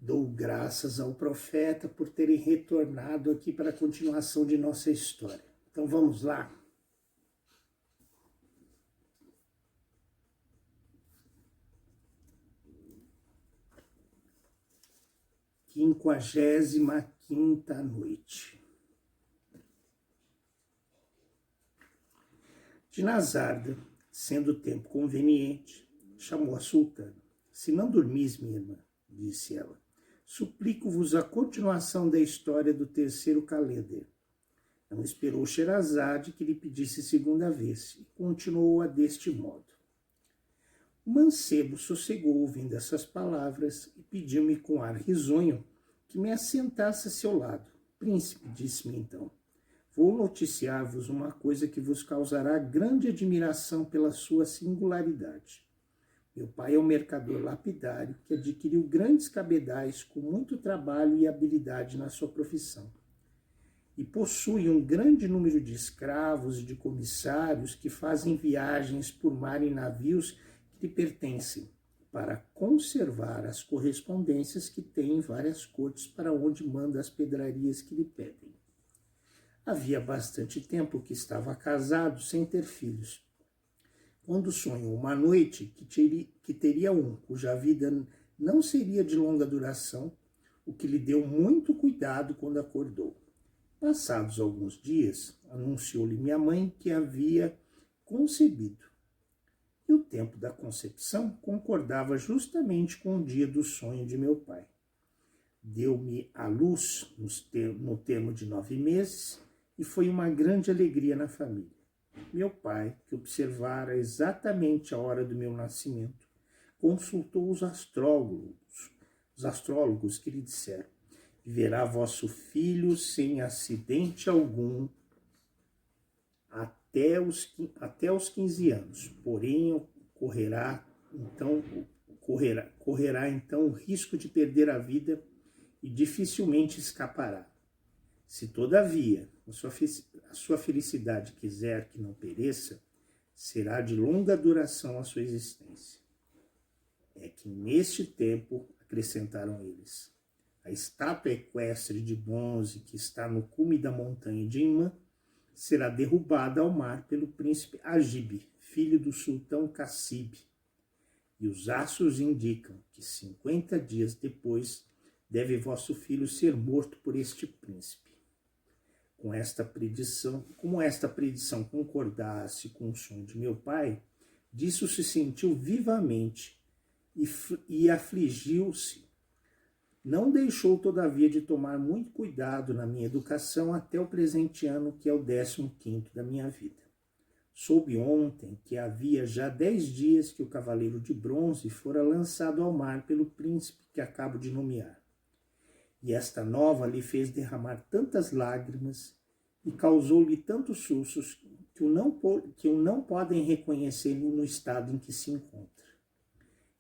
Dou graças ao profeta por terem retornado aqui para a continuação de nossa história. Então vamos lá. Quinquagésima quinta noite. Dinazarda, sendo o tempo conveniente, chamou a sultana. Se não dormis, minha irmã, disse ela, suplico-vos a continuação da história do terceiro Calender. Não esperou Sherazade que lhe pedisse segunda vez e continuou-a deste modo. O mancebo sossegou ouvindo essas palavras e pediu-me com ar risonho que me assentasse a seu lado. Príncipe, disse-me então, vou noticiar-vos uma coisa que vos causará grande admiração pela sua singularidade. Meu pai é um mercador lapidário que adquiriu grandes cabedais com muito trabalho e habilidade na sua profissão. E possui um grande número de escravos e de comissários que fazem viagens por mar em navios que lhe pertencem, para conservar as correspondências que tem em várias cortes para onde manda as pedrarias que lhe pedem. Havia bastante tempo que estava casado sem ter filhos, quando sonhou uma noite que teria um, cuja vida não seria de longa duração, o que lhe deu muito cuidado quando acordou. Passados alguns dias, anunciou-lhe minha mãe que havia concebido. E o tempo da concepção concordava justamente com o dia do sonho de meu pai. Deu-me à luz no termo de 9 meses e foi uma grande alegria na família. Meu pai, que observara exatamente a hora do meu nascimento, consultou os astrólogos que lhe disseram: viverá vosso filho sem acidente algum até os 15 anos, porém correrá então o risco de perder a vida e dificilmente escapará. Se, todavia, a sua felicidade quiser que não pereça, será de longa duração a sua existência. É que neste tempo, acrescentaram eles, a estátua equestre de bronze que está no cume da montanha de Imã será derrubada ao mar pelo príncipe Agib, filho do sultão Cassib, e os astros indicam que 50 dias depois deve vosso filho ser morto por este príncipe. Como esta predição concordasse com o sonho de meu pai, disso se sentiu vivamente e afligiu-se. Não deixou, todavia, de tomar muito cuidado na minha educação até o presente ano, que é o 15º da minha vida. Soube ontem que havia já 10 dias que o cavaleiro de bronze fora lançado ao mar pelo príncipe que acabo de nomear. E esta nova lhe fez derramar tantas lágrimas e causou-lhe tantos sustos que o não podem reconhecer no estado em que se encontra.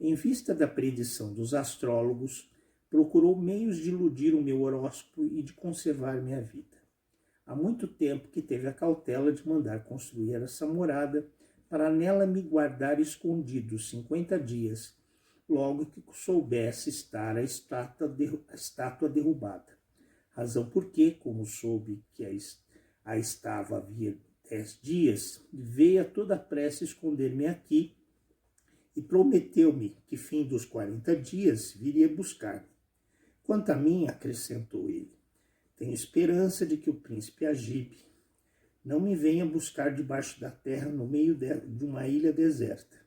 Em vista da predição dos astrólogos, procurou meios de iludir o meu horóscopo e de conservar minha vida. Há muito tempo que teve a cautela de mandar construir essa morada para nela me guardar escondido 50 dias, logo que soubesse estar a estátua derrubada. Razão porque, como soube que a estava havia 10 dias, veio a toda pressa esconder-me aqui e prometeu-me que, fim dos 40 dias, viria buscar-me. Quanto a mim, acrescentou ele, tenho esperança de que o príncipe Agib não me venha buscar debaixo da terra no meio de uma ilha deserta.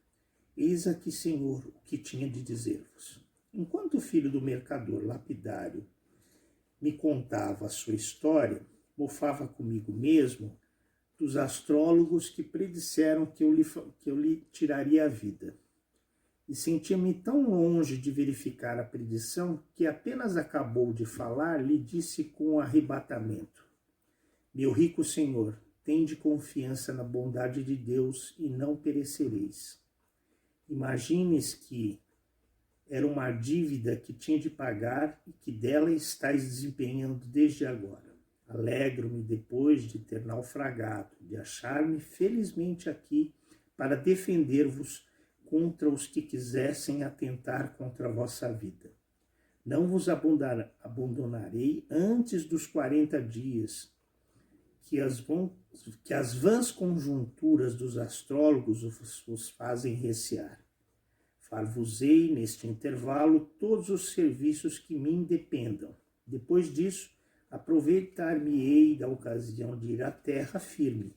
Eis aqui, Senhor, o que tinha de dizer-vos. Enquanto o filho do mercador lapidário me contava a sua história, mofava comigo mesmo dos astrólogos que predisseram que eu lhe tiraria a vida. E sentia-me tão longe de verificar a predição que apenas acabou de falar, lhe disse com arrebatamento: meu rico senhor, tende confiança na bondade de Deus e não perecereis. Imagines que era uma dívida que tinha de pagar e que dela estáis desempenhando desde agora. Alegro-me depois de ter naufragado, de achar-me felizmente aqui para defender-vos contra os que quisessem atentar contra a vossa vida. Não vos abandonarei antes dos 40 dias, que as vãs conjunturas dos astrólogos os fazem recear. Far-vos-ei, neste intervalo, todos os serviços que me independam. Depois disso, aproveitar-me-ei da ocasião de ir à terra firme,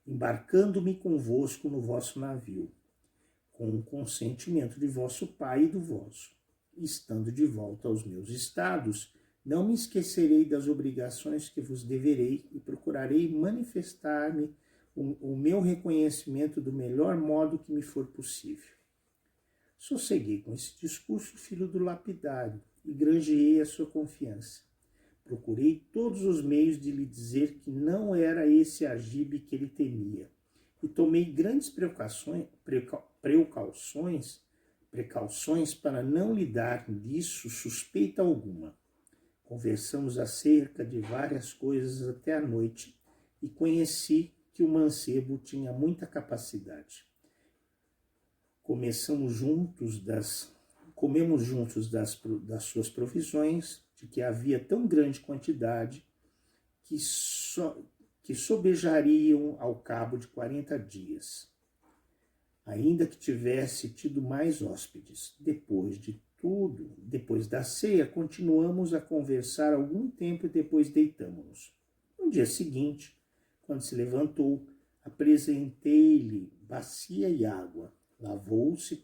embarcando-me convosco no vosso navio, com o consentimento de vosso pai e do vosso. Estando de volta aos meus estados, não me esquecerei das obrigações que vos deverei e procurarei manifestar-me o meu reconhecimento do melhor modo que me for possível. Sosseguei com esse discurso, filho do lapidário, e granjeei a sua confiança. Procurei todos os meios de lhe dizer que não era esse Agibe que ele temia, e tomei grandes precauções para não lhe dar disso suspeita alguma. Conversamos acerca de várias coisas até a noite e conheci que o mancebo tinha muita capacidade. Comemos juntos das suas provisões, de que havia tão grande quantidade que sobejariam ao cabo de 40 dias. Ainda que tivesse tido mais hóspedes. Depois da ceia, continuamos a conversar algum tempo e depois deitamo-nos. No dia seguinte, quando se levantou, apresentei-lhe bacia e água. Lavou-se,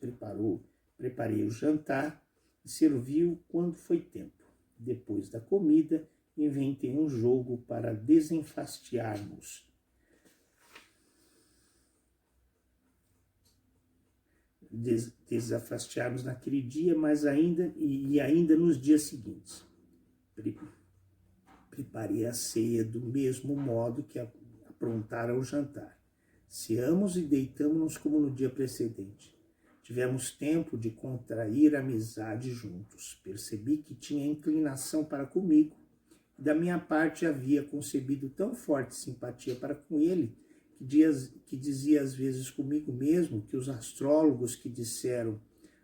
preparei o jantar e serviu quando foi tempo. Depois da comida, inventei um jogo para desenfastiarmos naquele dia, mas ainda nos dias seguintes. Preparei a ceia do mesmo modo que aprontara o jantar. Ceamos e deitamo-nos como no dia precedente. Tivemos tempo de contrair amizade juntos. Percebi que tinha inclinação para comigo. Da minha parte havia concebido tão forte simpatia para com ele, que dizia às vezes comigo mesmo que os astrólogos que disseram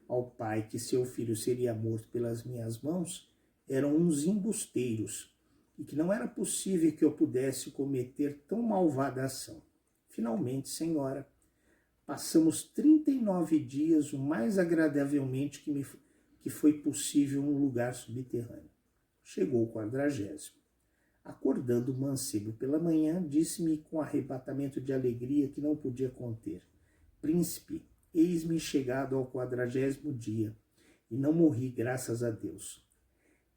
ao pai que seu filho seria morto pelas minhas mãos eram uns embusteiros e que não era possível que eu pudesse cometer tão malvada ação. Finalmente, senhora, passamos 39 dias o mais agradavelmente que foi possível num lugar subterrâneo. Chegou o 40º. Acordando o mancebo pela manhã, disse-me com arrebatamento de alegria que não podia conter: Príncipe, eis-me chegado ao 40º dia, e não morri, graças a Deus,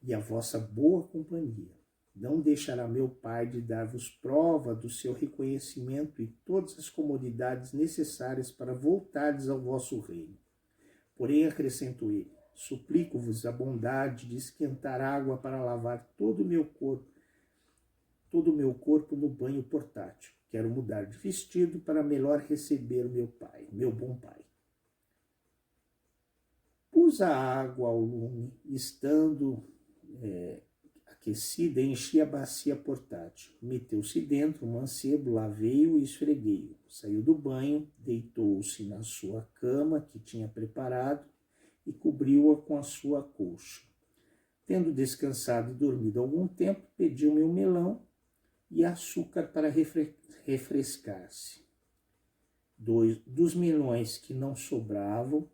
e a vossa boa companhia. Não deixará meu pai de dar-vos prova do seu reconhecimento e todas as comodidades necessárias para voltardes ao vosso reino. Porém, acrescentou ele, suplico-vos a bondade de esquentar água para lavar todo o meu corpo no banho portátil. Quero mudar de vestido para melhor receber meu bom pai. Pus a água ao lume, estando aquecida, enchi a bacia portátil. Meteu-se dentro o mancebo, lavei-o e esfreguei-o. Saiu do banho, deitou-se na sua cama que tinha preparado e cobriu-a com a sua colcha. Tendo descansado e dormido algum tempo, pediu-me um melão e açúcar para refrescar-se. Dos melões que não sobravam,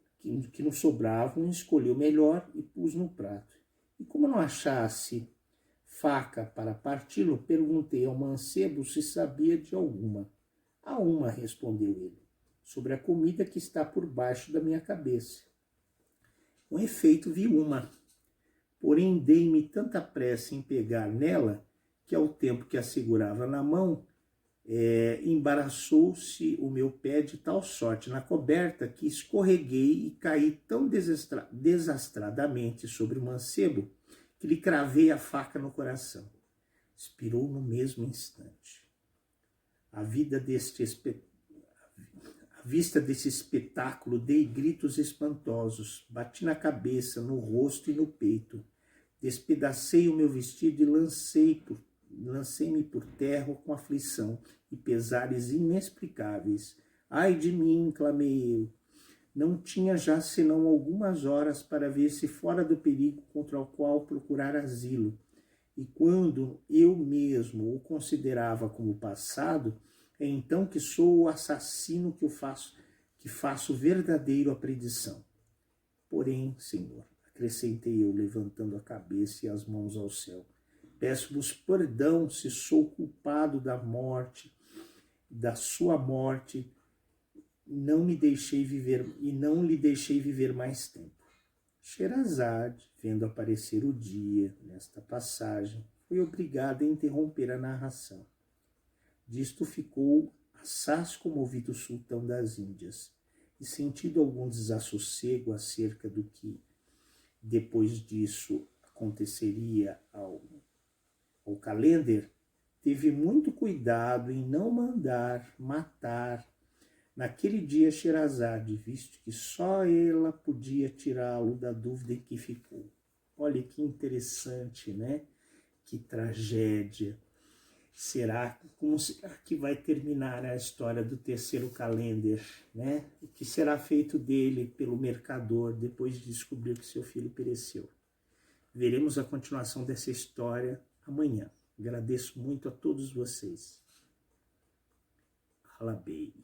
escolhi o melhor e pus no prato. E como não achasse faca para parti-lo, perguntei ao mancebo se sabia de alguma. Há uma, respondeu ele, sobre a comida que está por baixo da minha cabeça. Com efeito, vi uma, porém dei-me tanta pressa em pegar nela que ao tempo que a segurava na mão, embaraçou-se o meu pé de tal sorte na coberta que escorreguei e caí tão desastradamente sobre o mancebo que lhe cravei a faca no coração. Expirou no mesmo instante. À vista desse espetáculo, dei gritos espantosos, bati na cabeça, no rosto e no peito, despedacei o meu vestido e lancei-me por terra com aflição e pesares inexplicáveis. Ai de mim, clamei eu. não tinha já senão algumas horas para ver-se fora do perigo contra o qual procurar asilo. E quando eu mesmo o considerava como passado, é então que sou o assassino que faço verdadeiro a predição. Porém, Senhor, acrescentei eu, levantando a cabeça e as mãos ao céu, peço-vos perdão se sou culpado da morte, da sua morte, não me deixei viver e não lhe deixei viver mais tempo. Sherazade, vendo aparecer o dia nesta passagem, foi obrigada a interromper a narração. Disto ficou assaz comovido o sultão das Índias, e sentindo algum desassossego acerca do que depois disso aconteceria ao calender, teve muito cuidado em não mandar matar naquele dia Sherazade, visto que só ela podia tirá-lo da dúvida em que ficou. Olha que interessante, né? Que tragédia. Como será que vai terminar a história do terceiro calender, né? O que será feito dele pelo mercador depois de descobrir que seu filho pereceu? Veremos a continuação dessa história amanhã. Agradeço muito a todos vocês. Alabei.